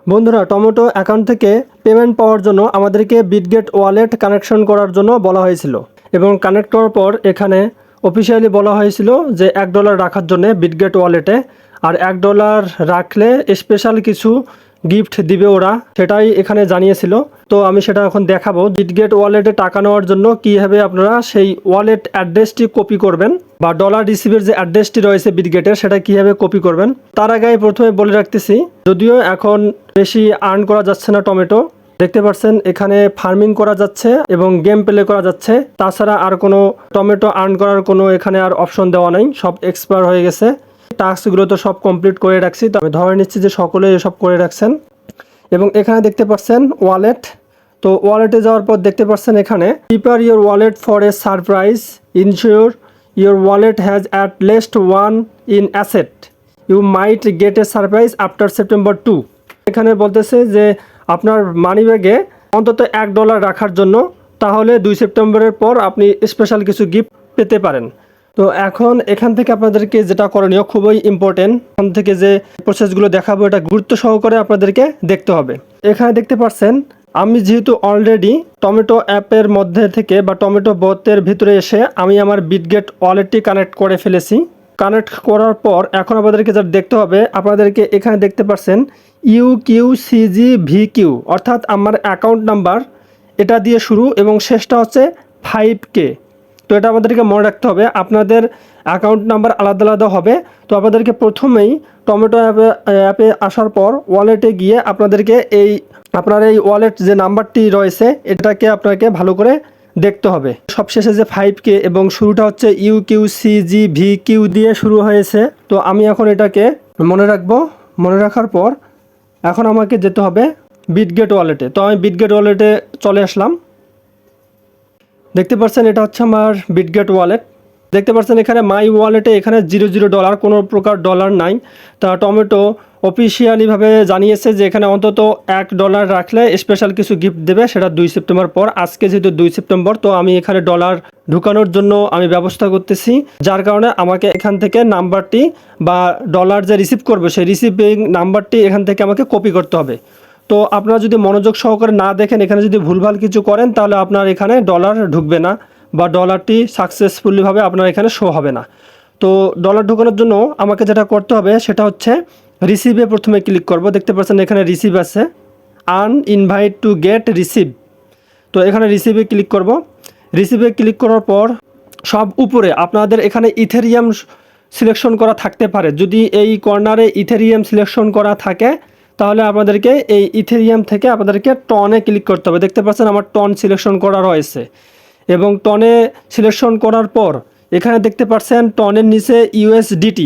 বন্ধুরা, tomato account থেকে payment পাওয়ার জন্য আমাদেরকে বিটগেট ওয়ালেট কানেকশন করার জন্য বলা হয়েছিল এবং কানেক্ট করার পর এখানে অফিসিয়ালি বলা হয়েছিল যে $1 রাখার জন্য বিটগেট ওয়ালেটে, আর $1 রাখলে স্পেশাল কিছু গিফট দিবে ওরা, সেটাই এখানে জানিয়েছিল। তো আমি সেটা এখন দেখাবো। বিটগেট ওয়ালেটে টাকা নেওয়ার জন্য কীভাবে আপনারা সেই ওয়ালেট অ্যাড্রেসটি কপি করবেন বা ডলার রিসিভের যে অ্যাড্রেসটি রয়েছে বিটগেটের, সেটা কীভাবে কপি করবেন তার আগে প্রথমে বলে রাখতেছি, যদিও এখন বেশি আর্ন করা যাচ্ছে না টমেটো, দেখতে পাচ্ছেন এখানে ফার্মিং করা যাচ্ছে এবং গেম প্লে করা যাচ্ছে, তাছাড়া আর কোনো টমেটো আর্ন করার কোনো এখানে আর অপশন দেওয়া নাই, সব এক্সপায়ার হয়ে গেছে। টাস্কগুলো তো সব কমপ্লিট করে রাখছি, তো আমি ধরে নিচ্ছি যে সকলে এসব করে রাখছেন। এবং এখানে দেখতে পাচ্ছেন ওয়ালেট, তো ওয়ালেটে যাওয়ার পর দেখতে পাচ্ছেন এখানে prepare your wallet for a surprise, ensure your wallet has at least one in asset, you might get a surprise after September 2। এখানে বলতেছে যে আপনার মানি ব্যাগে অন্তত $1 রাখার জন্য, তাহলে 2 সেপ্টেম্বরের পর আপনি স্পেশাল কিছু গিফট পেতে পারেন। তো এখন এখান থেকে আপনাদেরকে যেটা করণীয় খুবই ইম্পর্টেন্ট, এখান থেকে যে প্রসেসগুলো দেখাবো এটা গুরুত্ব সহকারে আপনাদেরকে দেখতে হবে। এখানে দেখতে পাচ্ছেন আমি যেহেতু অলরেডি টমেটো অ্যাপের মধ্যে থেকে বা টমেটো বটের ভিতরে এসে আমি আমার বিটগেট ওয়ালেটটি কানেক্ট করে ফেলেছি। কানেক্ট করার পর এখন আপনাদেরকে যা দেখতে হবে, আপনাদেরকে এখানে দেখতে পাচ্ছেন UQCGVQ, অর্থাৎ আমার অ্যাকাউন্ট নাম্বার এটা দিয়ে শুরু এবং শেষটা হচ্ছে 5K। তো এটা আপনাদেরকে মনে রাখতে হবে, আপনাদের অ্যাকাউন্ট নাম্বার আলাদা আলাদা হবে। তো আপনাদেরকে প্রথমেই টমেটো অ্যাপে আসার পর ওয়ালেটে গিয়ে আপনাদেরকে আপনার এই ওয়ালেট যে নাম্বারটি রয়েছে এটাকে আপনাকে ভালো করে দেখতে হবে। সবশেষে যে 5K এবং শুরুটা হচ্ছে UQCGVQ দিয়ে শুরু হয়েছে। তো আমি এখন এটাকে মনে রাখবো। মনে রাখার পর এখন আমাকে যেতে হবে বিটগেট ওয়ালেটে। তো আমি বিটগেট ওয়ালেটে চলে আসলাম। দেখতে পাচ্ছেন এটা হচ্ছে আমার বিটগেট ওয়ালেট। দেখতে পাচ্ছেন এখানে মাই ওয়ালেটে এখানে $0 কোনো প্রকার ডলার নাই। তা টমেটো অফিসিয়ালিভাবে জানিয়েছে যে এখানে অন্তত $1 রাখলে স্পেশাল কিছু গিফট দেবে, সেটা 2 সেপ্টেম্বর পর। আজকে যেহেতু 2 সেপ্টেম্বর, তো আমি এখানে ডলার ঢুকানোর জন্য আমি ব্যবস্থা করতেছি, যার কারণে আমাকে এখান থেকে নাম্বারটি বা ডলার যে রিসিভ করবে সেই রিসিভিং নাম্বারটি এখান থেকে আমাকে কপি করতে হবে। তো আপনারা যদি মনোযোগ সহকারে না দেখেন, এখানে যদি ভুলভাল কিছু করেন, তাহলে আপনার এখানে ডলার ঢুকবে না বা ডলারটি সাকসেসফুলিভাবে আপনার এখানে শো হবে না। তো ডলার ঢোকানোর জন্য আমাকে যেটা করতে হবে সেটা হচ্ছে রিসিভে প্রথমে ক্লিক করব। দেখতে পাচ্ছেন এখানে রিসিভ আছে, earn invite to get receive. তো এখানে রিসিভে ক্লিক করব। রিসিভে ক্লিক করার পর সব উপরে আপনাদের এখানে ইথেরিয়াম সিলেকশন করা থাকতে পারে। যদি এই কর্নারে ইথেরিয়াম সিলেকশন করা থাকে তাহলে আপনাদেরকে এই ইথেরিয়াম থেকে আপনাদেরকে টনে ক্লিক করতে হবে। দেখতে পাচ্ছেন আমার টন সিলেকশন করা রয়েছে এবং টনে সিলেকশন করার পর এখানে দেখতে পাচ্ছেন টনের নিচে USDT,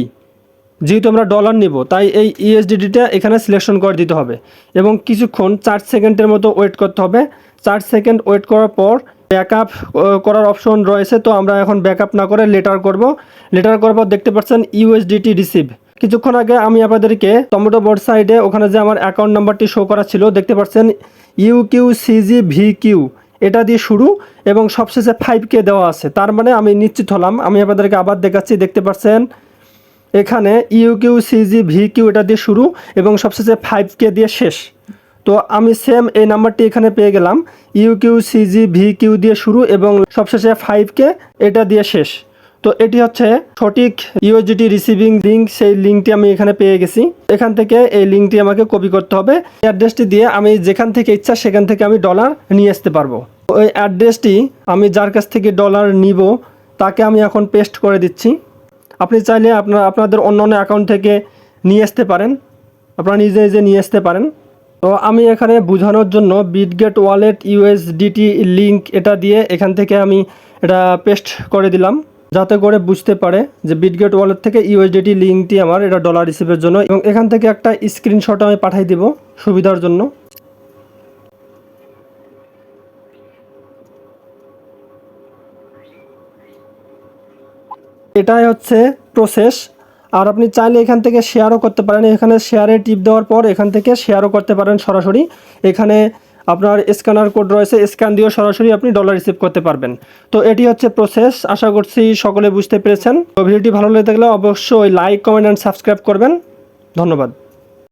যেহেতু আমরা ডলার নিব তাই এই USDTটা এখানে সিলেকশন করে দিতে হবে এবং কিছুক্ষণ 4 সেকেন্ডের মতো ওয়েট করতে হবে। 4 সেকেন্ড ওয়েট করার পর ব্যাকআপ করার অপশন রয়েছে, তো আমরা এখন ব্যাকআপ না করে লেটার করব। লেটার করার পর দেখতে পাচ্ছেন USDT রিসিভ। কিছুক্ষণ আগে আমি আপনাদেরকে টমেটো বট সাইডে ওখানে যে আমার অ্যাকাউন্ট নাম্বারটি শো করা ছিল, দেখতে পাচ্ছেন UQCGVQ এটা দিয়ে শুরু এবং সবশেষে 5K দেওয়া আছে। তার মানে আমি নিশ্চিত হলাম। আমি আপনাদেরকে আবার দেখাচ্ছি, দেখতে পাচ্ছেন এখানে UQCGVQ এটা দিয়ে শুরু এবং সবশেষে 5K দিয়ে শেষ। তো আমি সেম এই নাম্বারটি এখানে পেয়ে গেলাম, UQCGVQ দিয়ে শুরু এবং সবশেষে 5K এটা দিয়ে শেষ। তো এটি হচ্ছে সঠিক USDT রিসিভিং লিঙ্ক, সেই লিঙ্কটি আমি এখানে পেয়ে গেছি। এখান থেকে এই লিঙ্কটি আমাকে কপি করতে হবে। এই অ্যাড্রেসটি দিয়ে আমি যেখান থেকে ইচ্ছা সেখান থেকে আমি ডলার নিয়ে আসতে পারবো। ওই অ্যাড্রেসটি আমি যার কাছ থেকে ডলার নিব তাকে আমি এখন পেস্ট করে দিচ্ছি। আপনি চাইলে আপনাদের অন্য অ্যাকাউন্ট থেকে নিয়ে আসতে পারেন, আপনারা নিজে নিজে নিয়ে আসতে পারেন। তো আমি এখানে বোঝানোর জন্য বিটগেট ওয়ালেট USDT লিঙ্ক এটা দিয়ে এখান থেকে আমি এটা পেস্ট করে দিলাম, যাতে করে বুঝতে পারে যে বিটগেট ওয়ালেট থেকে USDT লিঙ্কটি আমার এটা ডলার রিসিভের জন্য। এবং এখান থেকে একটা স্ক্রিনশট আমি পাঠিয়ে দিব সুবিধার জন্য। এটাই হচ্ছে প্রসেস। আর আপনি চাইলে এখান থেকে শেয়ারও করতে পারেন। এখানে শেয়ারে টিপ দেওয়ার পর এখান থেকে শেয়ারও করতে পারেন সরাসরি। এখানে আপনার স্ক্যানার কোড রয়েছে, স্ক্যান দিয়েও সরাসরি আপনি ডলার রিসিভ করতে পারবেন। তো এটি হচ্ছে প্রসেস। আশা করছি সকলে বুঝতে পেরেছেন। তো ভিডিওটি ভালো লেগে থাকলে অবশ্যই লাইক, কমেন্ট অ্যান্ড সাবস্ক্রাইব করবেন। ধন্যবাদ।